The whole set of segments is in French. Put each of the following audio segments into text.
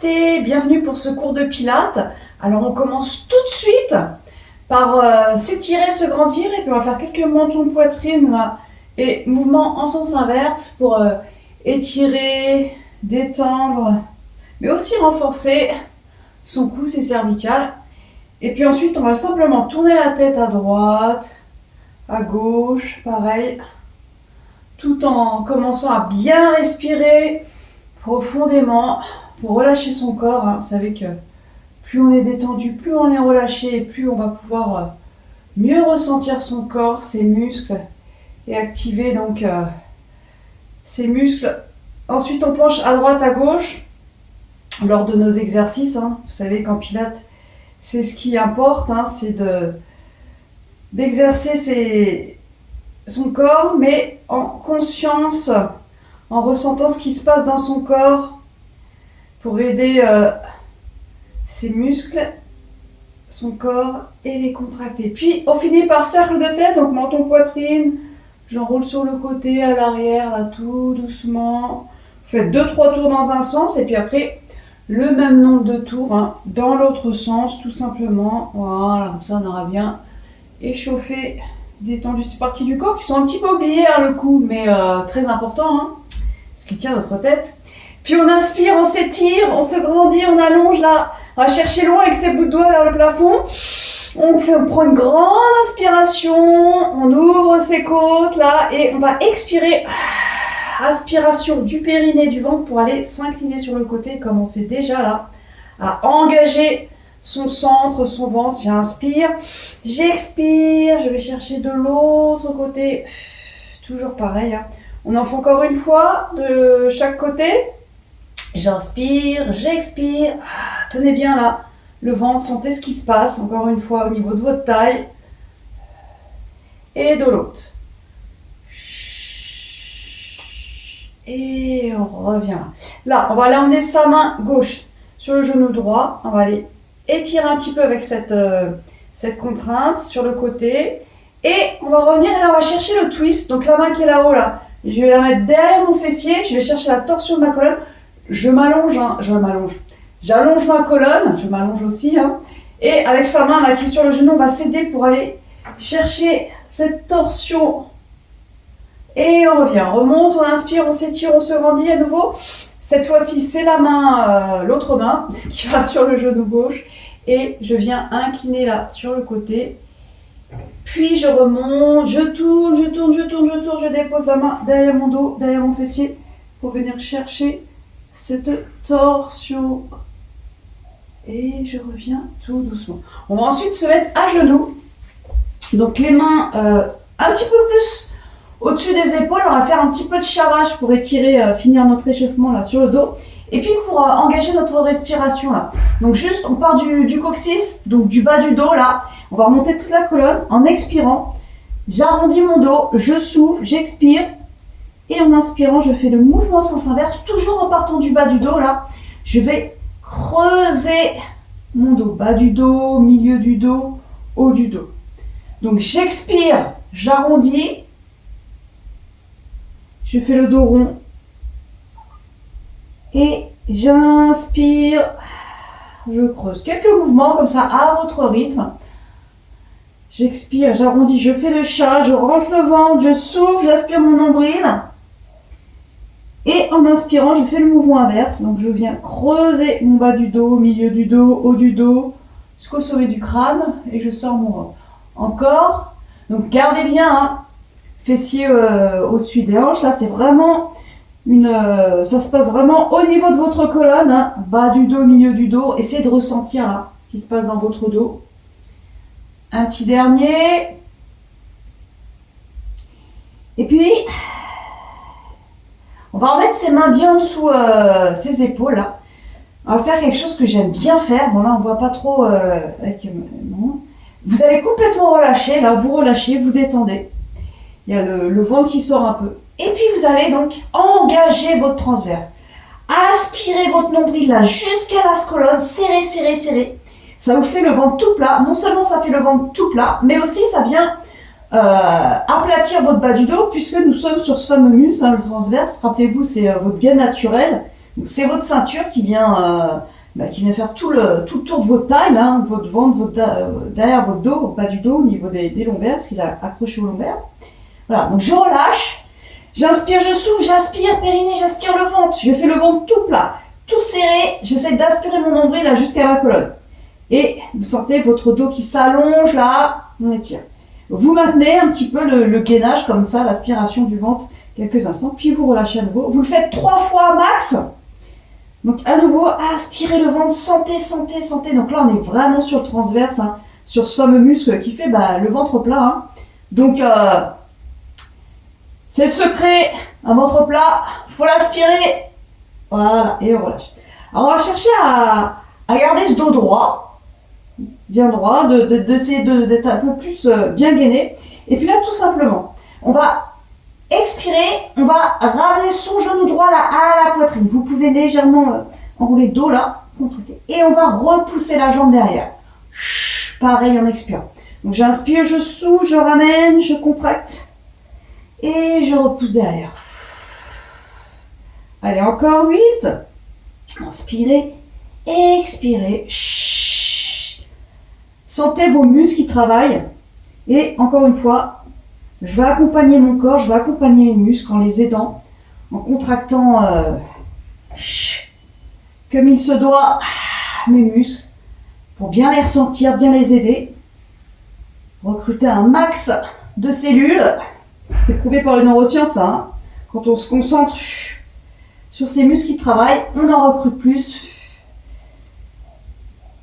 Bienvenue pour ce cours de pilates. Alors on commence tout de suite par s'étirer, se grandir et puis on va faire quelques mentons de poitrine là, et mouvements en sens inverse pour étirer, détendre, mais aussi renforcer son cou, ses cervicales. Et puis ensuite on va simplement tourner la tête à droite, à gauche, pareil, tout en commençant à bien respirer profondément pour relâcher son corps. Vous savez que plus on est détendu, plus on est relâché et plus on va pouvoir mieux ressentir son corps, ses muscles et activer donc ses muscles. Ensuite on penche à droite, à gauche lors de nos exercices. Vous savez qu'en pilates, c'est ce qui importe, c'est d'exercer son corps, mais en conscience, en ressentant ce qui se passe dans son corps pour aider ses muscles, son corps et les contracter. Puis on finit par cercle de tête, donc menton poitrine, j'enroule sur le côté, à l'arrière, là tout doucement. Vous faites 2-3 tours dans un sens et puis après le même nombre de tours dans l'autre sens, tout simplement. Voilà, comme ça on aura bien échauffé, détendu ces parties du corps qui sont un petit peu oubliées le cou, mais très important, ce qui tient notre tête. Puis on inspire, on s'étire, on se grandit, on allonge là. On va chercher loin avec ses bouts de doigts vers le plafond. On prend une grande inspiration, on ouvre ses côtes là et on va expirer. Aspiration du périnée, du ventre pour aller s'incliner sur le côté et commencer déjà là à engager son centre, son ventre. J'inspire, j'expire, je vais chercher de l'autre côté. Toujours pareil. On en fait encore une fois de chaque côté. J'inspire, j'expire. Tenez bien là le ventre, sentez ce qui se passe encore une fois au niveau de votre taille. Et de l'autre. Et on revient là. On va aller emmener sa main gauche sur le genou droit. On va aller étirer un petit peu avec cette contrainte sur le côté. Et on va revenir et là on va chercher le twist. Donc la main qui est là-haut là, je vais la mettre derrière mon fessier. Je vais chercher la torsion de ma colonne. Je m'allonge, j'allonge ma colonne, je m'allonge aussi. Et avec sa main là qui est sur le genou, on va s'aider pour aller chercher cette torsion. Et on revient, on remonte, on inspire, on s'étire, on se grandit à nouveau. Cette fois-ci, c'est la main, l'autre main qui va sur le genou gauche. Et je viens incliner là sur le côté. Puis je remonte, je tourne, je dépose la main derrière mon dos, derrière mon fessier pour venir chercher cette torsion. Et je reviens tout doucement. On va ensuite se mettre à genoux. Donc les mains un petit peu plus au-dessus des épaules. On va faire un petit peu de charrage pour étirer, finir notre échauffement là sur le dos. Et puis pour engager notre respiration là. Donc juste on part du coccyx, donc du bas du dos là. On va remonter toute la colonne en expirant. J'arrondis mon dos, je souffle, j'expire. Et en inspirant, je fais le mouvement sens inverse, toujours en partant du bas du dos là. Je vais creuser mon dos, bas du dos, milieu du dos, haut du dos. Donc j'expire, j'arrondis. Je fais le dos rond. Et j'inspire, je creuse. Quelques mouvements comme ça à votre rythme. J'expire, j'arrondis, je fais le chat, je rentre le ventre, je souffle, j'aspire mon nombril. Et en inspirant, je fais le mouvement inverse. Donc je viens creuser mon bas du dos, milieu du dos, haut du dos, jusqu'au sommet du crâne. Et je sors mon ventre. Encore. Donc gardez bien, fessier au-dessus des hanches. Là, c'est vraiment ça se passe vraiment au niveau de votre colonne. Bas du dos, milieu du dos. Essayez de ressentir là ce qui se passe dans votre dos. Un petit dernier. Et puis, on va remettre ses mains bien en dessous ses épaules là. On va faire quelque chose que j'aime bien faire. Bon là, on voit pas trop non. Vous allez complètement relâcher. Là, vous relâchez, vous détendez. Il y a le ventre qui sort un peu. Et puis, vous allez donc engager votre transverse. Aspirez votre nombril là jusqu'à la colonne. Serrez, serrez, serrez. Ça vous fait le ventre tout plat. Non seulement ça fait le ventre tout plat, mais aussi ça vient aplatir votre bas du dos puisque nous sommes sur ce fameux muscle, le transverse. Rappelez-vous, c'est votre gain naturel. C'est votre ceinture qui vient faire tout le tour de votre taille, hein, votre ventre, derrière votre dos, bas du dos, au niveau des lombaires, parce qu'il est accroché aux lombaires. Voilà, donc je relâche, j'inspire, je souffle, j'aspire, périnée, j'aspire le ventre, je fais le ventre tout plat, tout serré, j'essaie d'aspirer mon nombril là jusqu'à ma colonne. Et vous sentez votre dos qui s'allonge là, on étire. Vous maintenez un petit peu le gainage comme ça, l'aspiration du ventre quelques instants, puis vous relâchez à nouveau. Vous le faites 3 fois max. Donc à nouveau, aspirez le ventre, sentez, sentez, sentez. Donc là on est vraiment sur le transverse, hein, sur ce fameux muscle qui fait le ventre plat. Hein. Donc c'est le secret, un ventre plat, il faut l'aspirer. Voilà, et on relâche. Alors on va chercher à garder ce dos droit, bien droit, d'essayer d'être un peu plus bien gainé. Et puis là tout simplement, on va expirer, on va ramener son genou droit là à la poitrine. Vous pouvez légèrement enrouler le dos là, et on va repousser la jambe derrière. Pareil en expirant. Donc j'inspire, je souffle, je ramène, je contracte. Et je repousse derrière. Allez, encore 8. Inspirez, expirez. Sentez vos muscles qui travaillent. Et encore une fois, je vais accompagner mon corps, je vais accompagner mes muscles en les aidant, en contractant comme il se doit mes muscles pour bien les ressentir, bien les aider. Recruter un max de cellules. C'est prouvé par les neurosciences, hein. Quand on se concentre sur ces muscles qui travaillent, on en recrute plus.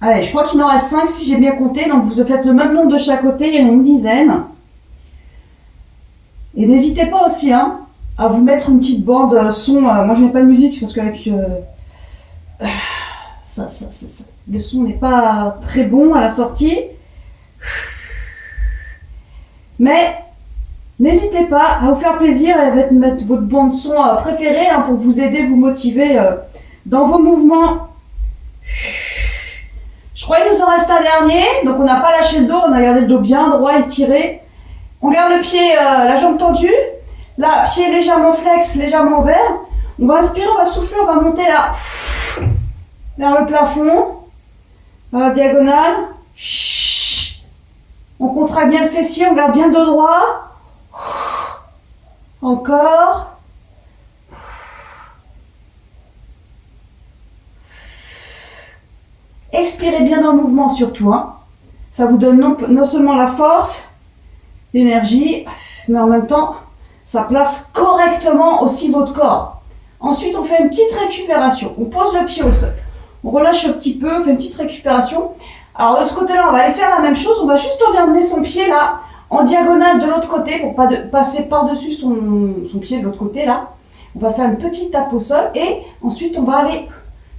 Allez, je crois qu'il en reste 5 si j'ai bien compté. Donc vous faites le même nombre de chaque côté, il y en a une dizaine. Et n'hésitez pas aussi à vous mettre une petite bande son. Moi je mets pas de musique, c'est parce qu'avec le son n'est pas très bon à la sortie. Mais n'hésitez pas à vous faire plaisir et à mettre votre bande son préférée pour vous aider, vous motiver dans vos mouvements. Je crois qu'il nous en reste un dernier, donc on n'a pas lâché le dos, on a gardé le dos bien droit, étiré. On garde le pied, la jambe tendue, là, pied légèrement flex, légèrement ouvert. On va inspirer, on va souffler, on va monter là, vers le plafond, vers la diagonale. On contracte bien le fessier, on garde bien le dos droit. Encore. Expirez bien dans le mouvement surtout. Ça vous donne non seulement la force, l'énergie, mais en même temps, ça place correctement aussi votre corps. Ensuite, on fait une petite récupération. On pose le pied au sol. On relâche un petit peu, on fait une petite récupération. Alors de ce côté-là, on va aller faire la même chose. On va juste emmener son pied là, en diagonale de l'autre côté, pour pas passer par-dessus son pied de l'autre côté là. On va faire une petite tape au sol et ensuite on va aller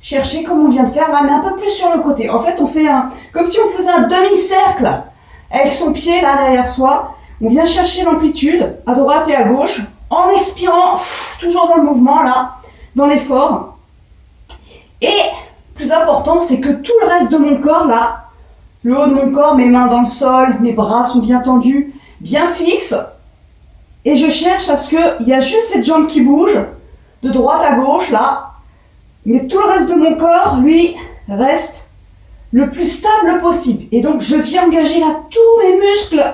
chercher comme on vient de faire là, mais un peu plus sur le côté. En fait, on fait comme si on faisait un demi-cercle avec son pied là derrière soi. On vient chercher l'amplitude à droite et à gauche en expirant, toujours dans le mouvement là, dans l'effort. Et plus important, c'est que tout le reste de mon corps là, le haut de mon corps, mes mains dans le sol, mes bras sont bien tendus, bien fixes. Et je cherche à ce qu'il y a juste cette jambe qui bouge, de droite à gauche là. Mais tout le reste de mon corps, lui, reste le plus stable possible. Et donc, je viens engager là tous mes muscles.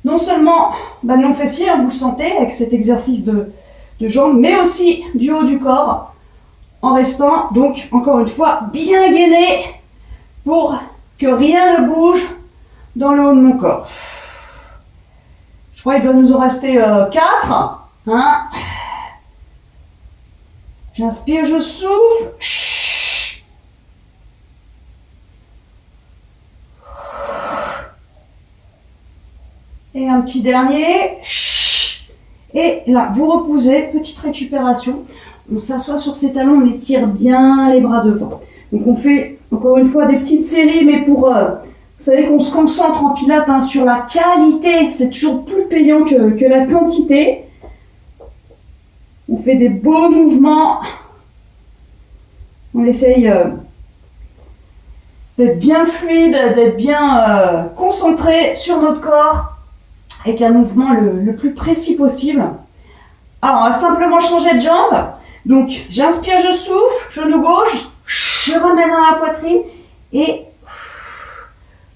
Non seulement de mon fessier, vous le sentez, avec cet exercice de jambes, mais aussi du haut du corps. En restant, donc, encore une fois, bien gainé pour que rien ne bouge dans le haut de mon corps. Je crois qu'il doit nous en rester 4. J'inspire, je souffle. Et un petit dernier. Et là, vous reposez, petite récupération. On s'assoit sur ses talons, on étire bien les bras devant. Donc on fait encore une fois des petites séries, mais pour... vous savez qu'on se concentre en pilates sur la qualité. C'est toujours plus payant que la quantité. On fait des beaux mouvements. On essaye d'être bien fluide, d'être bien concentré sur notre corps avec un mouvement le plus précis possible. Alors, on va simplement changer de jambe. Donc, j'inspire, je souffle, genou gauche, je ramène dans la poitrine et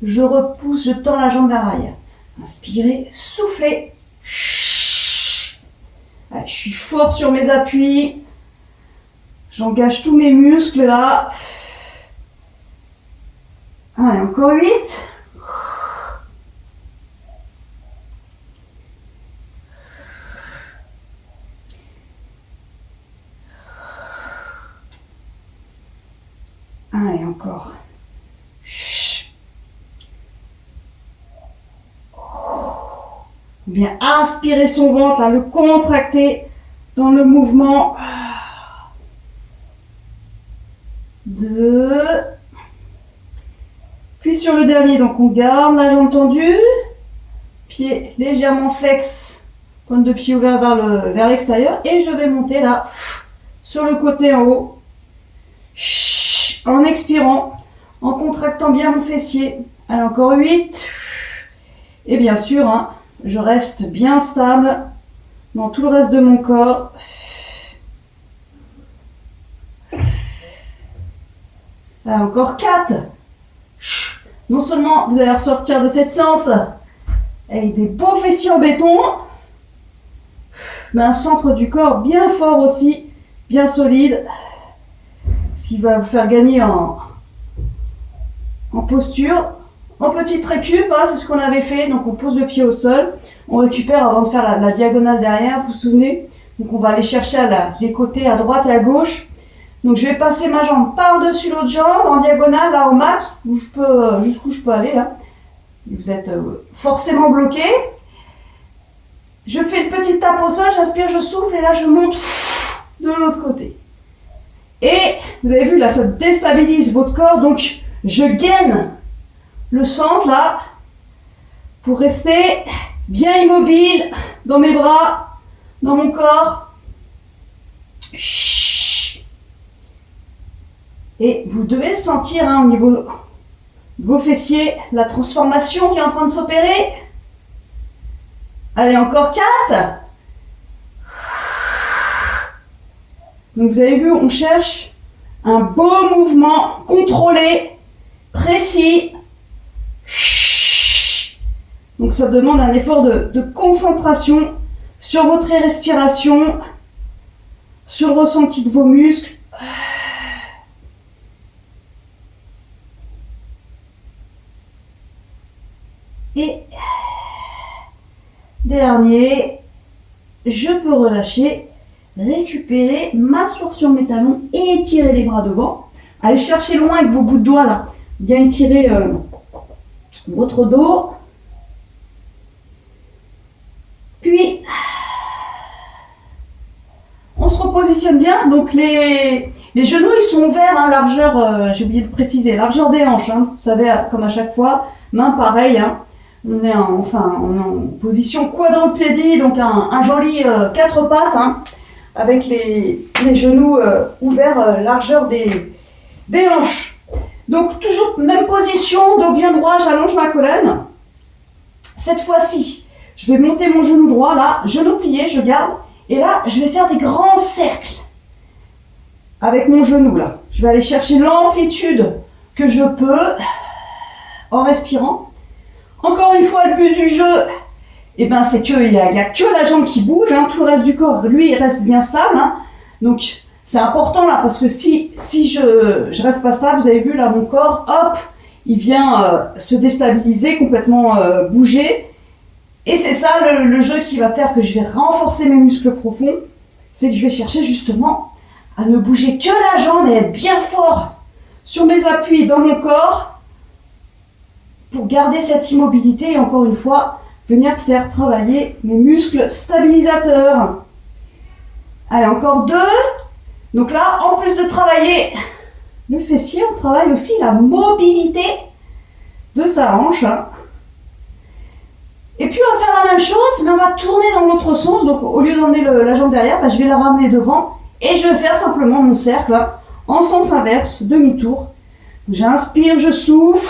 je repousse, je tends la jambe vers l'arrière. Inspirez, soufflez. Allez, je suis fort sur mes appuis. J'engage tous mes muscles là. Allez, encore 8. Allez, encore. Bien aspirer son ventre, là, le contracter dans le mouvement. 2. Puis sur le dernier, donc on garde la jambe tendue, pied légèrement flex, pointe de pied ouvert vers l'extérieur, et je vais monter là, sur le côté en haut, en expirant, en contractant bien mon fessier. Allez, encore 8. Et bien sûr, hein, je reste bien stable dans tout le reste de mon corps. Allez, encore 4. Non seulement vous allez ressortir de cette séance avec des beaux fessiers en béton, mais un centre du corps bien fort aussi, bien solide, ce qui va vous faire gagner en posture. En petite récup, hein, c'est ce qu'on avait fait, donc on pose le pied au sol, on récupère avant de faire la diagonale derrière, vous vous souvenez? Donc on va aller chercher les côtés à droite et à gauche. Donc je vais passer ma jambe par-dessus l'autre jambe, en diagonale, là au max, jusqu'où je peux aller là. Vous êtes forcément bloqué. Je fais une petite tape au sol, j'inspire, je souffle et là je monte de l'autre côté. Et vous avez vu là, ça déstabilise votre corps, donc je gaine le centre là pour rester bien immobile dans mes bras, dans mon corps. Et vous devez sentir hein, au niveau de vos fessiers la transformation qui est en train de s'opérer. Allez, encore 4. Donc vous avez vu, on cherche un beau mouvement contrôlé, précis. Donc ça demande un effort de concentration sur votre respiration, sur le ressenti de vos muscles. Et dernier, je peux relâcher, récupérer, m'asseoir sur mes talons et étirer les bras devant. Allez chercher loin avec vos bouts de doigts là, bien étirer votre dos. Puis, on se repositionne bien. Donc les genoux ils sont ouverts, hein, largeur, j'ai oublié de préciser, largeur des hanches. Hein, vous savez, comme à chaque fois, main pareil. Hein. On est en position quadrupédie, donc un joli 4 pattes, hein, avec les genoux ouverts, largeur des hanches. Donc toujours même position, dos bien droit, j'allonge ma colonne. Cette fois-ci, je vais monter mon genou droit, là, genou plié, je garde, et là, je vais faire des grands cercles avec mon genou, là. Je vais aller chercher l'amplitude que je peux en respirant. Encore une fois, le but du jeu, eh ben, c'est qu'il n'y a que la jambe qui bouge, hein, tout le reste du corps, lui, il reste bien stable. Hein. Donc, c'est important là, parce que si je reste pas stable, vous avez vu là, mon corps, hop, il vient se déstabiliser, complètement bouger. Et c'est ça le jeu qui va faire que je vais renforcer mes muscles profonds. C'est que je vais chercher justement à ne bouger que la jambe et être bien fort sur mes appuis dans mon corps, pour garder cette immobilité et encore une fois, venir faire travailler mes muscles stabilisateurs. Allez, encore 2. Donc là, en plus de travailler le fessier, on travaille aussi la mobilité de sa hanche. Et puis on va faire la même chose, mais on va tourner dans l'autre sens. Donc au lieu d'emmener la jambe derrière, je vais la ramener devant et je vais faire simplement mon cercle là, en sens inverse, demi-tour. J'inspire, je souffle.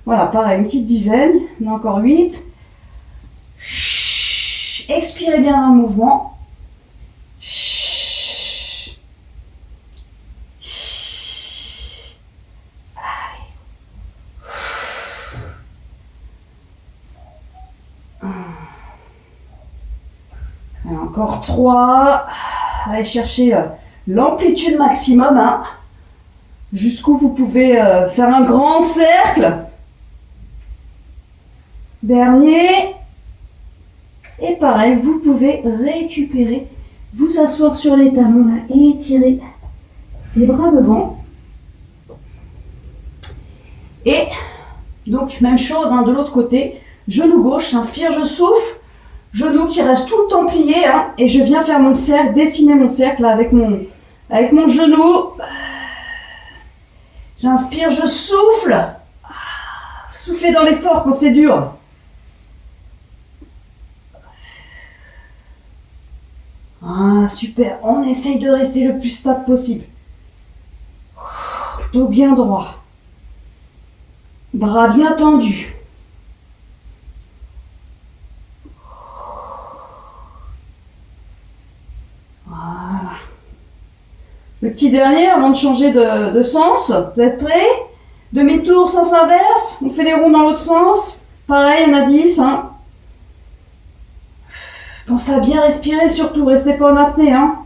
Voilà, pareil, une petite dizaine. On a encore 8. Expirez bien dans le mouvement. Encore 3. Allez chercher l'amplitude maximum, hein, jusqu'où vous pouvez faire un grand cercle. Dernier. Et pareil, vous pouvez récupérer, vous asseoir sur les talons là, et étirer les bras devant. Et donc, même chose hein, de l'autre côté. Genou gauche, j'inspire, je souffle. Genou qui reste tout le temps plié. Hein, et je viens faire mon cercle, dessiner mon cercle là, avec mon genou. J'inspire, je souffle. Soufflez dans l'effort quand c'est dur. Ah, super. On essaye de rester le plus stable possible. Dos bien droit. Bras bien tendus. Voilà. Le petit dernier avant de changer de sens. Vous êtes prêts? Demi-tour, sens inverse. On fait les ronds dans l'autre sens. Pareil, on a 10. Hein. Pensez à bien respirer surtout. Restez pas en apnée. Hein.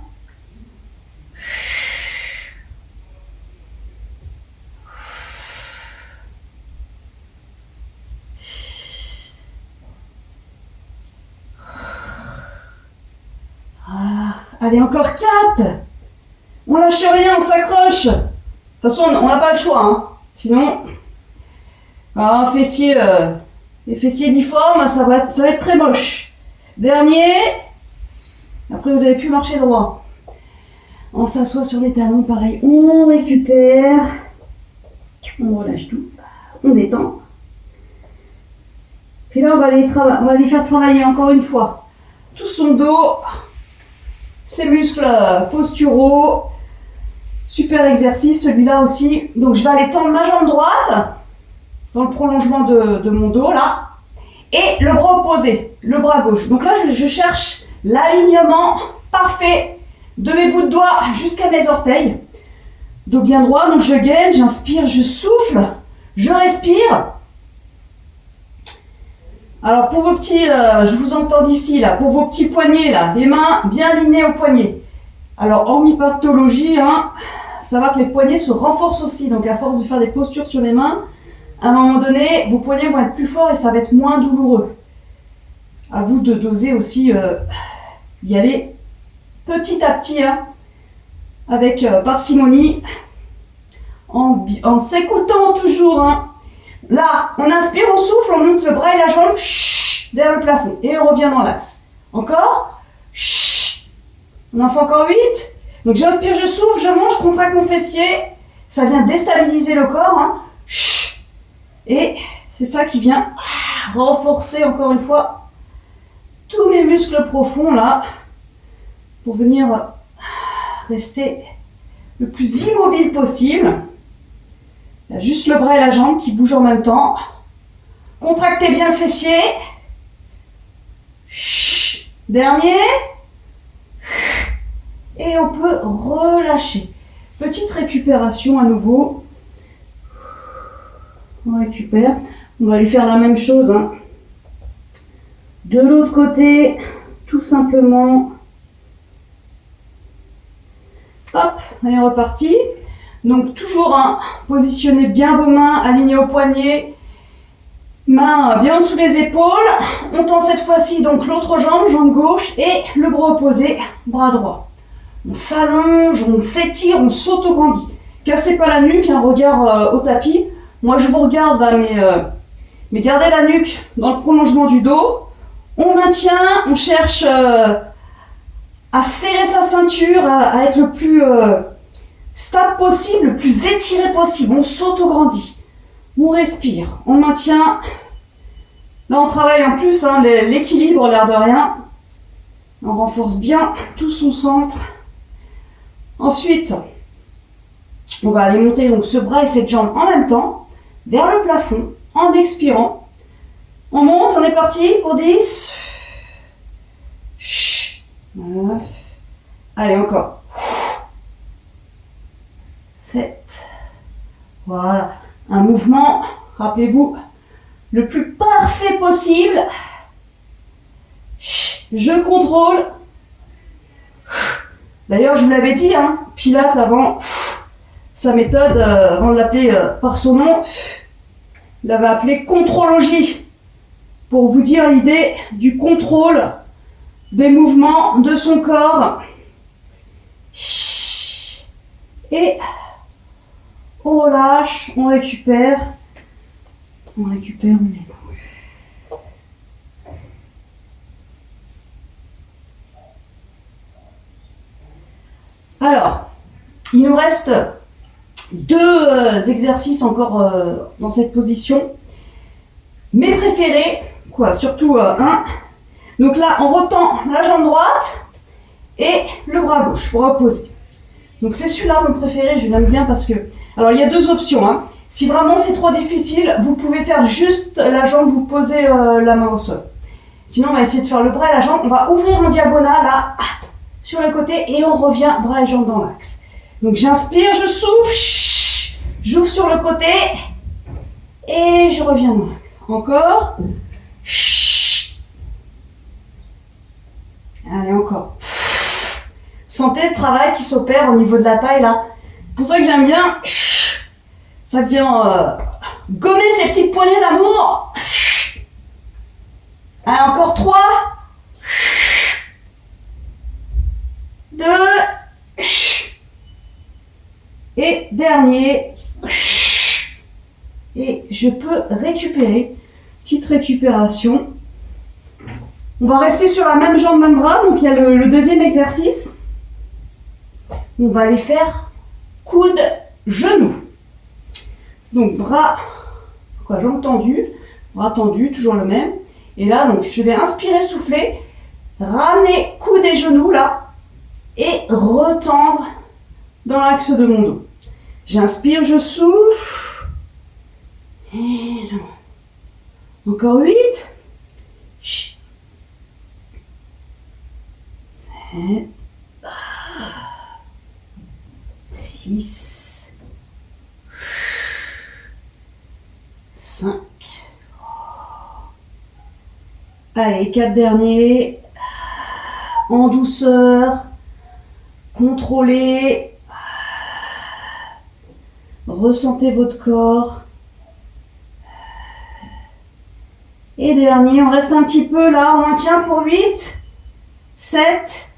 Voilà. Allez, encore 4. On lâche rien, on s'accroche. De toute façon, on n'a pas le choix. Hein. Sinon, un fessier, les fessiers difformes, ça va être très moche. Dernier. Après, vous avez pu marcher droit. On s'assoit sur les talons, pareil. On récupère. On relâche tout. On détend. Puis là, on va les faire travailler encore une fois. Tout son dos. Ses muscles posturaux. Super exercice, celui-là aussi. Donc, je vais aller tendre ma jambe droite. Dans le prolongement de mon dos, là. Et le bras opposé, le bras gauche. Donc là, je cherche l'alignement parfait de mes bouts de doigts jusqu'à mes orteils. Dos bien droit, donc je gaine, j'inspire, je souffle, je respire. Alors pour vos petits, je vous entends d'ici, là, pour vos petits poignets, là, des mains bien alignées aux poignets. Alors hormis pathologie, hein, faut savoir que les poignets se renforcent aussi. Donc à force de faire des postures sur les mains, à un moment donné, vos poignets vont être plus forts et ça va être moins douloureux. À vous de doser aussi, y aller petit à petit, hein, avec parcimonie, en s'écoutant toujours. Hein. Là, on inspire, on souffle, on monte le bras et la jambe vers le plafond et on revient dans l'axe. Encore. On en fait encore 8. Donc j'inspire, je souffle, je monte, je contracte mon fessier. Ça vient déstabiliser le corps. Hein. Et c'est ça qui vient renforcer encore une fois tous mes muscles profonds là pour venir rester le plus immobile possible. Il y a juste le bras et la jambe qui bougent en même temps. Contractez bien le fessier. Dernier. Et on peut relâcher. Petite récupération à nouveau. On récupère. On va lui faire la même chose. Hein. De l'autre côté, tout simplement. Hop, allez, reparti. Donc toujours, hein, positionnez bien vos mains, alignées au poignet. Mains bien en dessous des épaules. On tend cette fois-ci donc l'autre jambe, jambe gauche, et le bras opposé, bras droit. On s'allonge, on s'étire, on s'auto-grandit. Cassez pas la nuque, un regard au tapis. Moi je vous regarde là, mais gardez la nuque dans le prolongement du dos. On maintient, on cherche à serrer sa ceinture, à être le plus stable possible, le plus étiré possible. On s'auto-grandit. On respire, on maintient. Là on travaille en plus hein, l'équilibre, l'air de rien. On renforce bien tout son centre. Ensuite, on va aller monter donc ce bras et cette jambe en même temps vers le plafond en expirant. On monte, on est parti pour 10. 9. Allez, encore. 7. Voilà. Un mouvement, rappelez-vous, le plus parfait possible. Je contrôle D'ailleurs, je vous l'avais dit, hein, Pilate avant, sa méthode, avant de l'appeler par son nom, il l'avait appelé contrologie, pour vous dire l'idée du contrôle des mouvements de son corps. Et on relâche, on récupère, on est détendu. Alors, il nous reste deux exercices encore dans cette position. Mes préférés, surtout un. Donc là, on retend la jambe droite et le bras gauche pour opposer. Donc c'est celui-là mon préféré, je l'aime bien parce que... Alors il y a deux options, hein. Si vraiment c'est trop difficile, vous pouvez faire juste la jambe, vous posez la main au sol. Sinon on va essayer de faire le bras et la jambe, on va ouvrir en diagonale là, sur le côté et on revient bras et jambes dans l'axe. Donc j'inspire, je souffle, j'ouvre sur le côté et je reviens dans l'axe. Encore. Allez, encore. Sentez le travail qui s'opère au niveau de la taille là. C'est pour ça que j'aime bien. Ça vient gommer ces petites poignées d'amour. Allez, encore 3. 2. Et dernier. Et je peux récupérer. Petite récupération. On va rester sur la même jambe, même bras. Donc il y a le deuxième exercice. On va aller faire coude, genou. Donc bras, jambes tendues, bras tendus, toujours le même. Et là, donc je vais inspirer, souffler, ramener coude et genou là, et retendre dans l'axe de mon dos. J'inspire, je souffle. Et encore 8. 7. 6, 5. Allez, 4 derniers. En douceur. Contrôlez. Ressentez votre corps. Et dernier, on reste un petit peu là, on maintient pour 8, 7,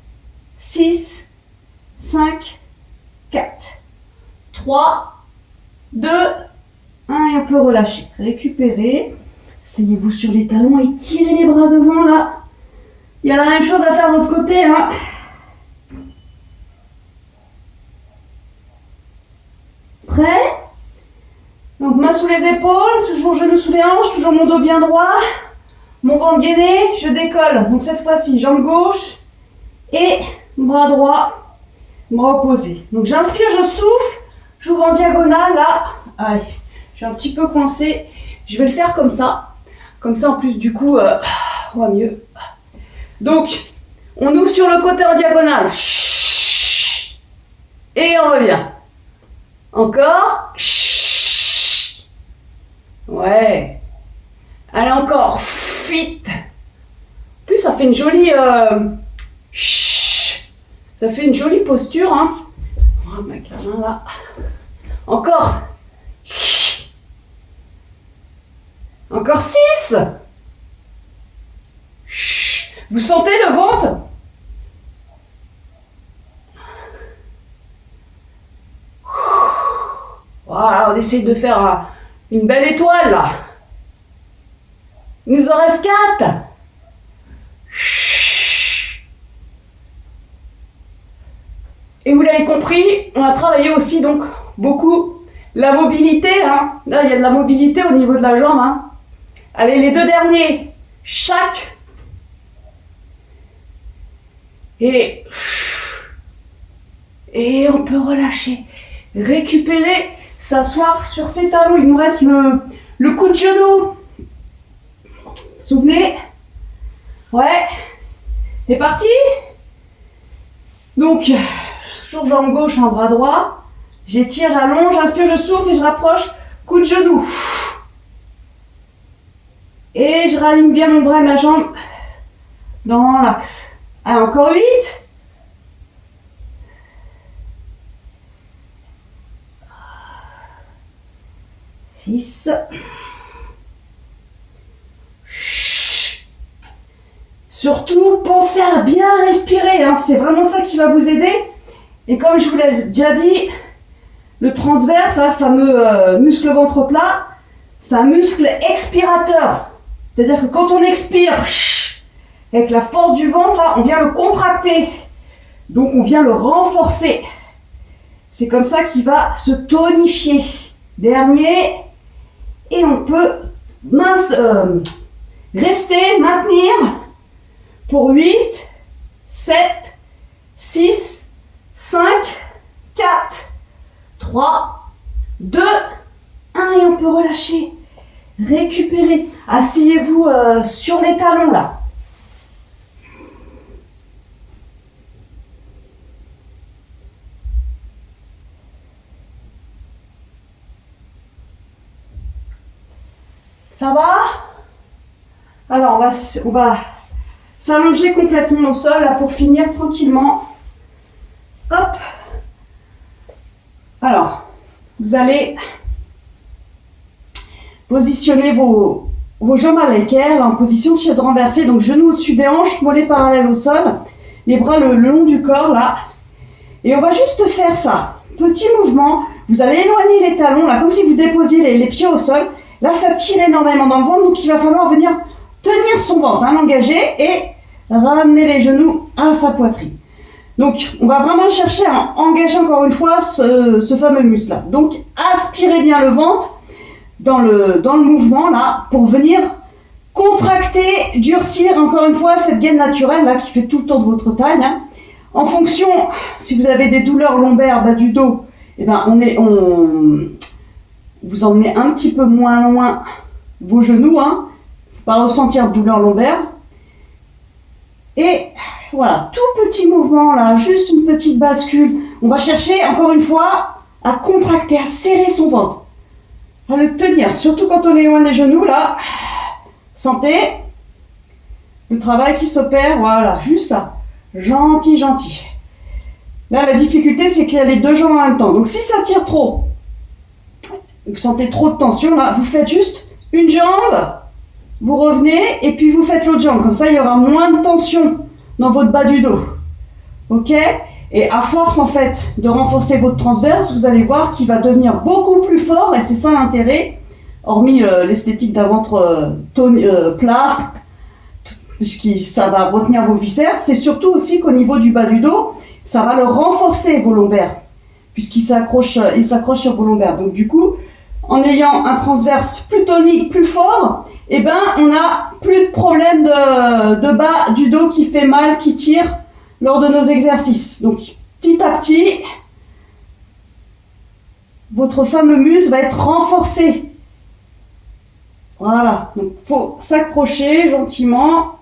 6, 5, 4, 3, 2, 1 et on peut relâcher. Récupérez. Asseyez-vous sur les talons et tirez les bras devant là. Il y a la même chose à faire de l'autre côté. Hein. Prêt? Donc main sous les épaules, toujours genoux sous les hanches, toujours mon dos bien droit. Mon ventre gainé, je décolle. Donc cette fois-ci, jambe gauche et bras droit. Bras opposés. Donc j'inspire, je souffle, j'ouvre en diagonale là. Allez, je suis un petit peu coincée. Je vais le faire comme ça. Comme ça en plus du coup, on va mieux. Donc, on ouvre sur le côté en diagonale. Et on revient. Encore. Ouais. Allez encore. Fit. En plus ça fait une jolie... Ça fait une jolie posture, hein. On va mettre la main là. Encore. Encore 6. Vous sentez le ventre? Voilà, on essaye de faire une belle étoile là. Il nous en reste 4. Et vous l'avez compris, on a travaillé aussi donc beaucoup la mobilité. Hein. Là, il y a de la mobilité au niveau de la jambe. Hein. Allez, les 2 derniers. Chaque. Et on peut relâcher. Récupérer, s'asseoir sur ses talons. Il nous reste le coup de genou. Souvenez? Ouais. C'est parti. Donc, toujours jambe gauche, un bras droit. J'étire, j'allonge, j'inspire, je souffle et je rapproche. Coup de genou. Et je raligne bien mon bras et ma jambe dans l'axe. Allez, encore 8. 6. Surtout, pensez à bien respirer, hein. C'est vraiment ça qui va vous aider. Et comme je vous l'ai déjà dit, le transverse, le fameux muscle ventre plat, c'est un muscle expirateur. C'est-à-dire que quand on expire, avec la force du ventre, là, on vient le contracter. Donc on vient le renforcer. C'est comme ça qu'il va se tonifier. Dernier. Et on peut rester, maintenir pour 8, 7, 6, 5, 4, 3, 2, 1 et on peut relâcher. Récupérer. Asseyez-vous sur les talons là. Ça va? Alors on va s'allonger complètement au sol là pour finir tranquillement. Hop. Alors, vous allez positionner vos jambes à l'équerre en position de chaise renversée, donc genoux au-dessus des hanches, mollets parallèles au sol, les bras le long du corps là. Et on va juste faire ça. Petit mouvement, vous allez éloigner les talons là, comme si vous déposiez les pieds au sol. Là, ça tire énormément dans le ventre, donc il va falloir venir tenir son ventre, l'engager et ramener les genoux à sa poitrine. Donc, on va vraiment chercher à engager encore une fois ce fameux muscle-là. Donc, aspirez bien le ventre dans le mouvement là pour venir contracter, durcir encore une fois cette gaine naturelle là qui fait tout le tour de votre taille. Hein. En fonction, si vous avez des douleurs lombaires, bas du dos, eh ben vous emmenez un petit peu moins loin vos genoux, hein, faut pas ressentir de douleur lombaire. Et voilà, tout petit mouvement là, juste une petite bascule. On va chercher encore une fois à contracter, à serrer son ventre, à le tenir, surtout quand on est loin des genoux là. Sentez le travail qui s'opère, voilà, juste ça, gentil, gentil. Là, la difficulté, c'est qu'il y a les deux jambes en même temps. Donc si ça tire trop, vous sentez trop de tension, là, vous faites juste une jambe, vous revenez, et puis vous faites l'autre jambe. Comme ça, il y aura moins de tension dans votre bas du dos. Ok? Et à force, en fait, de renforcer votre transverse, vous allez voir qu'il va devenir beaucoup plus fort, et c'est ça l'intérêt, hormis l'esthétique d'un ventre plat, puisque ça va retenir vos viscères, c'est surtout aussi qu'au niveau du bas du dos, ça va le renforcer, vos lombaires, puisqu'il s'accroche sur vos lombaires. Donc du coup, en ayant un transverse plus tonique, plus fort, eh ben, on n'a plus de problème de bas du dos qui fait mal, qui tire lors de nos exercices. Donc, petit à petit, votre fameux muscle va être renforcé. Voilà, donc il faut s'accrocher gentiment.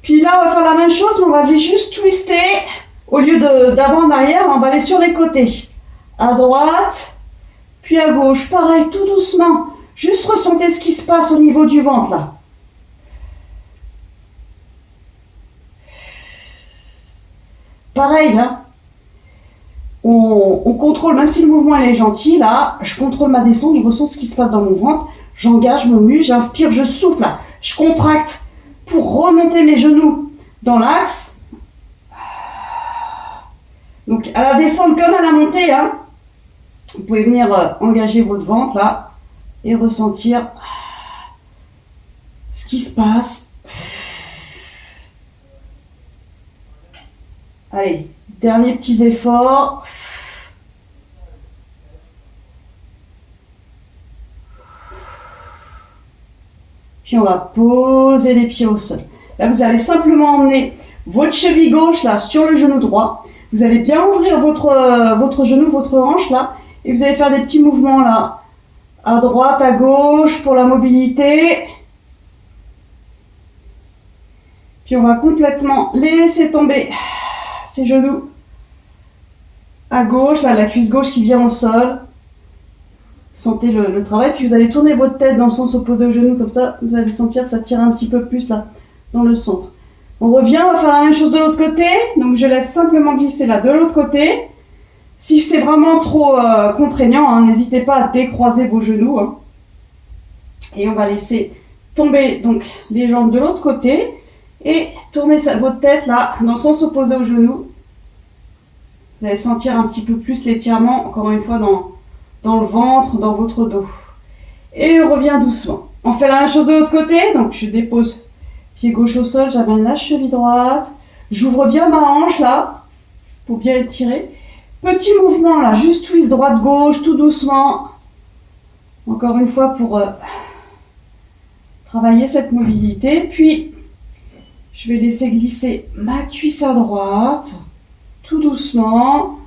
Puis là, on va faire la même chose, mais on va aller juste twister. Au lieu d'avant en arrière, on va aller sur les côtés. À droite, puis à gauche. Pareil, tout doucement. Juste ressentez ce qui se passe au niveau du ventre, là. Pareil, là. On contrôle, même si le mouvement est gentil, là, je contrôle ma descente, je ressens ce qui se passe dans mon ventre. J'engage mon muscle, j'inspire, je souffle, là. Je contracte pour remonter mes genoux dans l'axe. Donc, à la descente comme à la montée, hein, vous pouvez venir engager votre ventre, là, et ressentir ce qui se passe. Allez, derniers petits efforts. Puis on va poser les pieds au sol. Là, vous allez simplement emmener votre cheville gauche, là, sur le genou droit. Vous allez bien ouvrir votre genou, votre hanche, là. Et vous allez faire des petits mouvements, là. À droite, à gauche, pour la mobilité. Puis on va complètement laisser tomber ses genoux. À gauche, là, la cuisse gauche qui vient au sol. Sentez le travail. Puis vous allez tourner votre tête dans le sens opposé au genou, comme ça. Vous allez sentir que ça tire un petit peu plus, là, dans le centre. On revient, on va faire la même chose de l'autre côté. Donc je laisse simplement glisser là de l'autre côté. Si c'est vraiment trop contraignant, hein, n'hésitez pas à décroiser vos genoux. Hein. Et on va laisser tomber donc les jambes de l'autre côté et tourner votre tête là dans le sens opposé au genou. Vous allez sentir un petit peu plus l'étirement, encore une fois, dans le ventre, dans votre dos. Et on revient doucement. On fait la même chose de l'autre côté. Donc je dépose pied gauche au sol, j'amène la cheville droite. J'ouvre bien ma hanche là, pour bien étirer. Petit mouvement là, juste twist droite-gauche, tout doucement. Encore une fois pour travailler cette mobilité. Puis, je vais laisser glisser ma cuisse à droite, tout doucement.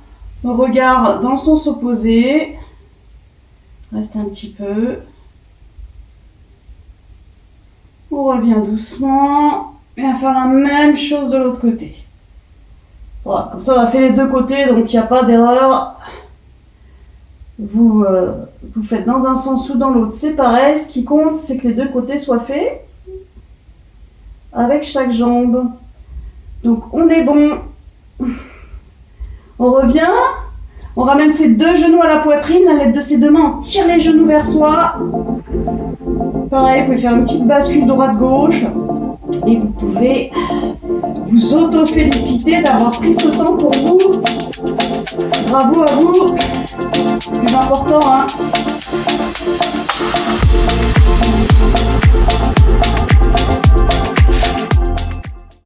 Le regard dans le sens opposé. Reste un petit peu. On revient doucement. Et on va faire la même chose de l'autre côté. Voilà, comme ça on a fait les deux côtés, donc il n'y a pas d'erreur. Vous faites dans un sens ou dans l'autre, c'est pareil. Ce qui compte, c'est que les deux côtés soient faits avec chaque jambe. Donc on est bon. On revient. On ramène ses deux genoux à la poitrine. À l'aide de ses deux mains, on tire les genoux vers soi. Pareil, vous pouvez faire une petite bascule droite-gauche. Et vous pouvez vous auto-féliciter d'avoir pris ce temps pour vous. Bravo à vous. Plus important, hein.